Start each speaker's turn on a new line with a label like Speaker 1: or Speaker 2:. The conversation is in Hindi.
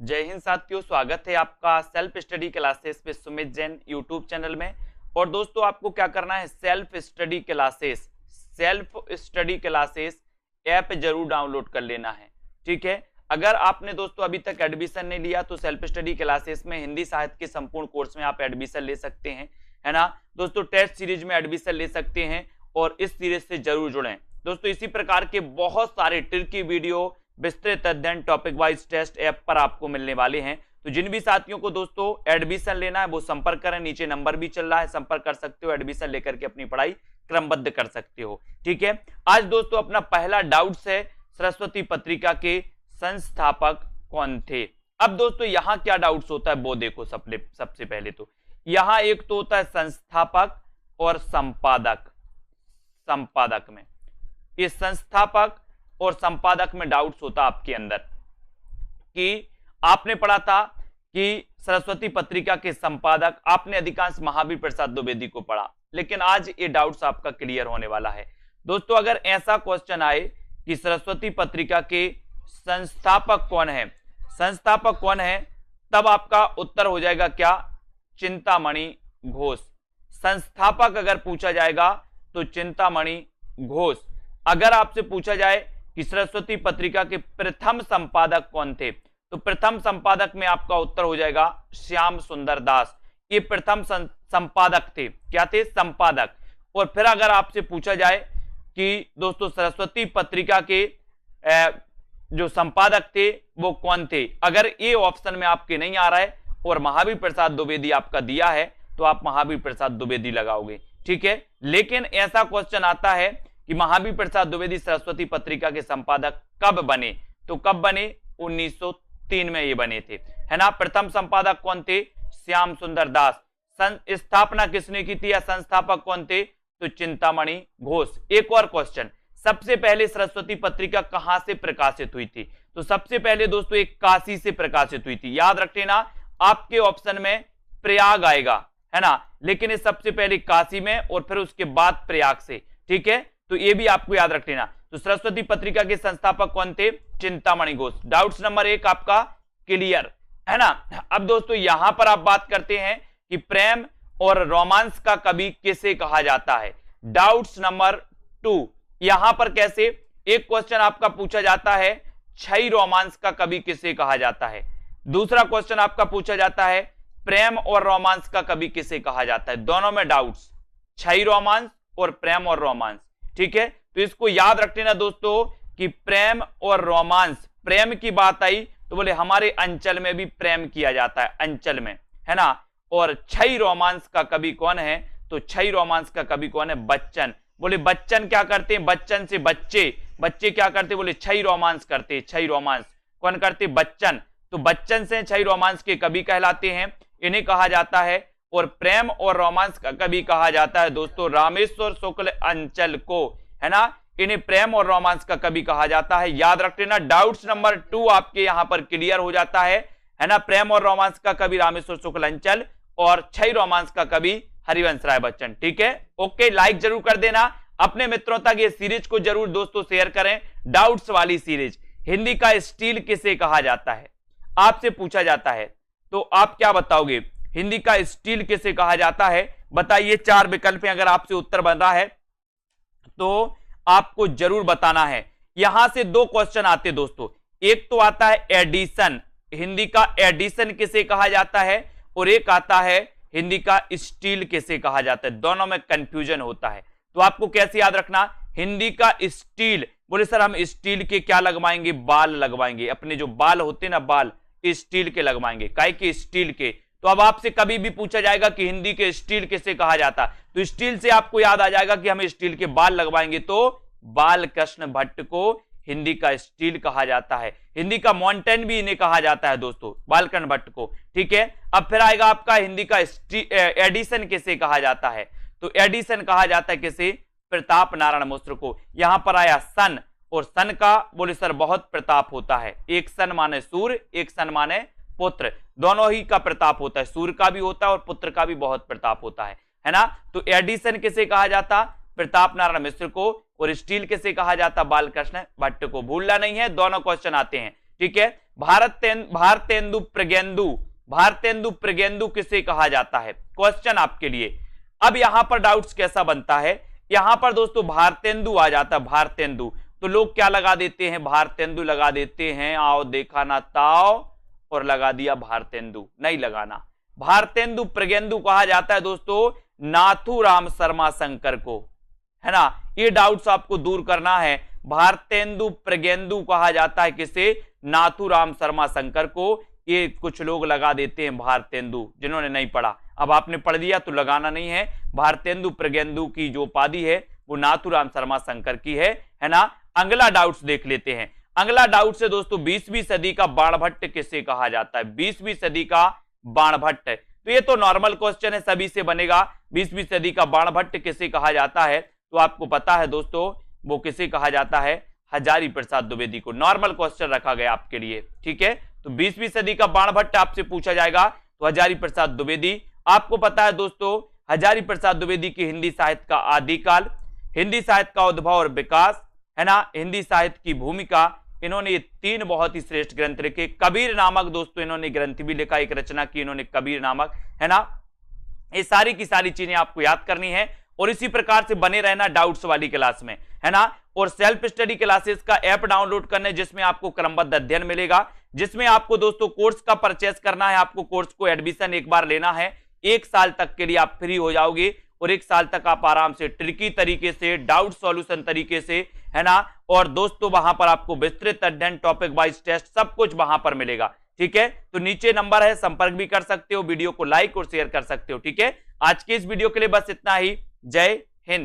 Speaker 1: जय हिंद साथियों, स्वागत है आपका सेल्फ स्टडी क्लासेस पे सुमित जैन यूट्यूब चैनल में। और दोस्तों आपको क्या करना है, सेल्फ स्टडी क्लासेस ऐप जरूर डाउनलोड कर लेना है। ठीक है, अगर आपने दोस्तों अभी तक एडमिशन नहीं लिया तो सेल्फ स्टडी क्लासेस में हिंदी साहित्य के संपूर्ण कोर्स में आप एडमिशन ले सकते हैं, है ना दोस्तों। टेस्ट सीरीज में एडमिशन ले सकते हैं और इस सीरीज से जरूर जुड़ें दोस्तों। इसी प्रकार के बहुत सारे ट्रिकी वीडियो, विस्तृत अध्ययन, टॉपिक वाइज टेस्ट ऐप पर आपको मिलने वाले हैं। तो जिन भी साथियों को दोस्तों एडमिशन लेना है वो संपर्क करें, नीचे नंबर भी चल रहा है, संपर्क कर सकते हो, एडमिशन लेकर के अपनी पढ़ाई क्रमबद्ध कर सकते हो। ठीक है, आज दोस्तों अपना पहला डाउट्स है, सरस्वती पत्रिका के संस्थापक कौन थे। अब दोस्तों यहां क्या डाउट्स होता है वो देखो। सबसे पहले तो यहां एक तो होता है संस्थापक और संपादक। संपादक में ये संस्थापक और संपादक में डाउट्स होता आपके अंदर कि आपने पढ़ा था कि सरस्वती पत्रिका के संपादक आपने अधिकांश महावीर प्रसाद द्विवेदी को पढ़ा, लेकिन आज ये डाउट्स आपका क्लियर होने वाला है दोस्तों। अगर ऐसा क्वेश्चन आए कि सरस्वती पत्रिका के संस्थापक कौन है, संस्थापक कौन है, तब आपका उत्तर हो जाएगा क्या, चिंतामणि घोष। संस्थापक अगर पूछा जाएगा तो चिंतामणि घोष। अगर आपसे पूछा जाए कि सरस्वती पत्रिका के प्रथम संपादक कौन थे, तो प्रथम संपादक में आपका उत्तर हो जाएगा श्याम सुंदर दास। ये प्रथम संपादक थे। क्या थे? संपादक। और फिर अगर आपसे पूछा जाए कि दोस्तों सरस्वती पत्रिका के जो संपादक थे वो कौन थे, अगर ये ऑप्शन में आपके नहीं आ रहा है और महावीर प्रसाद द्विवेदी आपका दिया है तो आप महावीर प्रसाद द्विवेदी लगाओगे। ठीक है, लेकिन ऐसा क्वेश्चन आता है कि महावीर प्रसाद द्विवेदी सरस्वती पत्रिका के संपादक कब बने, तो कब बने, 1903 में ये बने थे, है ना। प्रथम संपादक कौन थे, श्याम सुंदर दास। स्थापना किसने की थी या संस्थापक कौन थे, तो चिंतामणि घोष। एक और क्वेश्चन, सबसे पहले सरस्वती पत्रिका कहां से प्रकाशित हुई थी, तो सबसे पहले दोस्तों एक काशी से प्रकाशित हुई थी। याद रख लेना, आपके ऑप्शन में प्रयाग आएगा, है ना, लेकिन ये सबसे पहले काशी में और फिर उसके बाद प्रयाग से। ठीक है, तो ये भी आपको याद रख लेना। तो सरस्वती पत्रिका के संस्थापक कौन थे, चिंतामणि घोष। डाउट्स नंबर 1 आपका क्लियर, है ना। अब दोस्तों यहां पर आप बात करते हैं कि प्रेम और रोमांस का कवि किसे कहा जाता है। डाउट्स नंबर 2, यहां पर कैसे, एक क्वेश्चन आपका पूछा जाता है छई रोमांस का कवि किसे कहा जाता है, दूसरा क्वेश्चन आपका पूछा जाता है प्रेम और रोमांस का कवि किसे कहा जाता है। दोनों में डाउट्स, छई रोमांस और प्रेम और रोमांस। ठीक है, तो इसको याद रख लेना दोस्तों कि प्रेम और रोमांस, प्रेम की बात आई तो बोले हमारे अंचल में भी प्रेम किया जाता है, अंचल में, है ना। और छई रोमांस का कवि कौन है, तो छई रोमांस का कवि कौन है, बच्चन। बोले बच्चन क्या करते हैं, बच्चन से बच्चे, बच्चे क्या करते, बोले छई रोमांस करते, छई रोमांस कौन करते, बच्चन। तो बच्चन से छई रोमांस के कवि कहलाते हैं, इन्हें कहा जाता है। और प्रेम और रोमांस का कवि कहा जाता है दोस्तों रामेश्वर शुक्ल अंचल को, है ना। इन्हें प्रेम और रोमांस का कवि कहा जाता है, याद रख लेना। डाउट्स नंबर 2 आपके यहां पर क्लियर हो जाता है ना। प्रेम और रोमांस का कवि रामेश्वर शुक्ल अंचल और छई रोमांस का कवि हरिवंश राय बच्चन। ठीक है, ओके, लाइक जरूर कर देना, अपने मित्रों तक ये सीरीज को जरूर दोस्तों शेयर करें। डाउट्स वाली सीरीज, हिंदी का स्टील किसे कहा जाता है, आपसे पूछा जाता है, तो आप क्या बताओगे, हिंदी का स्टील किसे कहा जाता है, बताइए। 4 विकल्प हैं, अगर आपसे उत्तर बन रहा है तो आपको जरूर बताना है। यहां से 2 क्वेश्चन आते दोस्तों, एक तो आता है एडिशन, हिंदी का एडिशन किसे कहा जाता है, और एक आता है हिंदी का स्टील किसे कहा जाता है। दोनों में कंफ्यूजन होता है, तो आपको कैसे याद रखना, हिंदी का स्टील, बोले सर हम स्टील के क्या लगवाएंगे, बाल लगवाएंगे, अपने जो बाल होते ना बाल स्टील के लगवाएंगे, काय के, स्टील के। तो अब आपसे कभी भी पूछा जाएगा कि हिंदी के स्टील किसे कहा जाता, तो स्टील से आपको याद आ जाएगा कि हम स्टील के बाल लगवाएंगे, तो बाल कृष्ण भट्ट को हिंदी का स्टील कहा जाता है। हिंदी का माउंटेन भी इन्हें कहा जाता है दोस्तों, बालकृष्ण भट्ट को। ठीक है, अब फिर आएगा आपका हिंदी का एडिशन किसे कहा जाता है, तो एडिशन कहा जाता है किसे, प्रताप नारायण मिश्र को। यहां पर आया सन, और सन का बोले सर बहुत प्रताप होता है, एक सन माने सूर्य, एक सन माने पुत्र, दोनों ही का प्रताप होता है, सूर्य का भी होता है और पुत्र का भी बहुत प्रताप होता है ना। तो एडिशन किसे कहा जाता, प्रताप नारायण मिश्र को, और स्टील किसे कहा जाता, बालकृष्ण भट्ट को। भूलना नहीं है, दोनों क्वेश्चन आते हैं। ठीक है, भारतेंदु प्रज्ञेंदु किसे कहा जाता है? क्वेश्चन आपके लिए। अब यहां पर डाउट्स कैसा बनता है, यहां पर दोस्तों भारतेंदु आ जाता है, भारतेंदु, तो लोग क्या लगा देते हैं? भारतेंदु लगा देते हैं, आओ देखा ना ताओ, और लगा दिया भारतेंदु। नहीं लगाना। भारतेंदु प्रज्ञेंदु कहा जाता है दोस्तों नाथूराम शर्मा शंकर को, है ना। ये डाउट्स आपको दूर करना है। भारतेंदु प्रज्ञेंदु कहा जाता है किसे? नाथूराम शर्मा शंकर को। ये कुछ लोग लगा देते हैं भारतेंदु, जिन्होंने नहीं पढ़ा। अब आपने पढ़ दिया तो लगाना नहीं है। भारतेंदु प्रज्ञेंदु की जो उपाधि है वो नाथूराम शर्मा शंकर की है ना। अगला डाउट्स देख लेते हैं। अगला डाउट है दोस्तों 20वीं सदी का बाणभट्ट किसे कहा जाता है? 20वीं सदी का बाणभट्ट। तो ये तो नॉर्मल क्वेश्चन है, सभी से बनेगा। 20वीं सदी का बाणभट्ट किसे कहा जाता है? तो आपको पता है दोस्तों वो किसे कहा जाता है? हजारी प्रसाद द्विवेदी को। नॉर्मल क्वेश्चन रखा गया आपके लिए, ठीक है। तो 20वीं सदी का बाणभट्ट आपसे पूछा जाएगा तो हजारी प्रसाद द्विवेदी। आपको पता है दोस्तों हजारी प्रसाद द्विवेदी की हिंदी साहित्य का आदिकाल, हिंदी साहित्य का उद्भव और विकास, है ना, हिंदी साहित्य की भूमिका, इन्होंने ये 3 बहुत ही श्रेष्ठ ग्रंथ लिखे। कबीर नामक दोस्तों इन्होंने ग्रंथ भी लिखा, एक रचना की इन्होंने कबीर नामक, है ना। ये सारी की सारी चीजें आपको याद करनी है और इसी प्रकार से बने रहना डाउट्स वाली क्लास में, है ना। और सेल्फ स्टडी क्लासेस का ऐप डाउनलोड करने, जिसमें आपको क्रमबद्ध अध्ययन मिलेगा, जिसमें आपको दोस्तों कोर्स का परचेस करना है। आपको कोर्स को एडमिशन एक बार लेना है, 1 साल तक के लिए आप फ्री हो जाओगे और 1 साल तक आप आराम से ट्रिकी तरीके से, डाउट सॉल्यूशन तरीके से, है ना। और दोस्तों वहां पर आपको विस्तृत अध्ययन, टॉपिक वाइज टेस्ट, सब कुछ वहां पर मिलेगा, ठीक है। तो नीचे नंबर है, संपर्क भी कर सकते हो, वीडियो को लाइक और शेयर कर सकते हो, ठीक है। आज के इस वीडियो के लिए बस इतना ही। जय हिंद।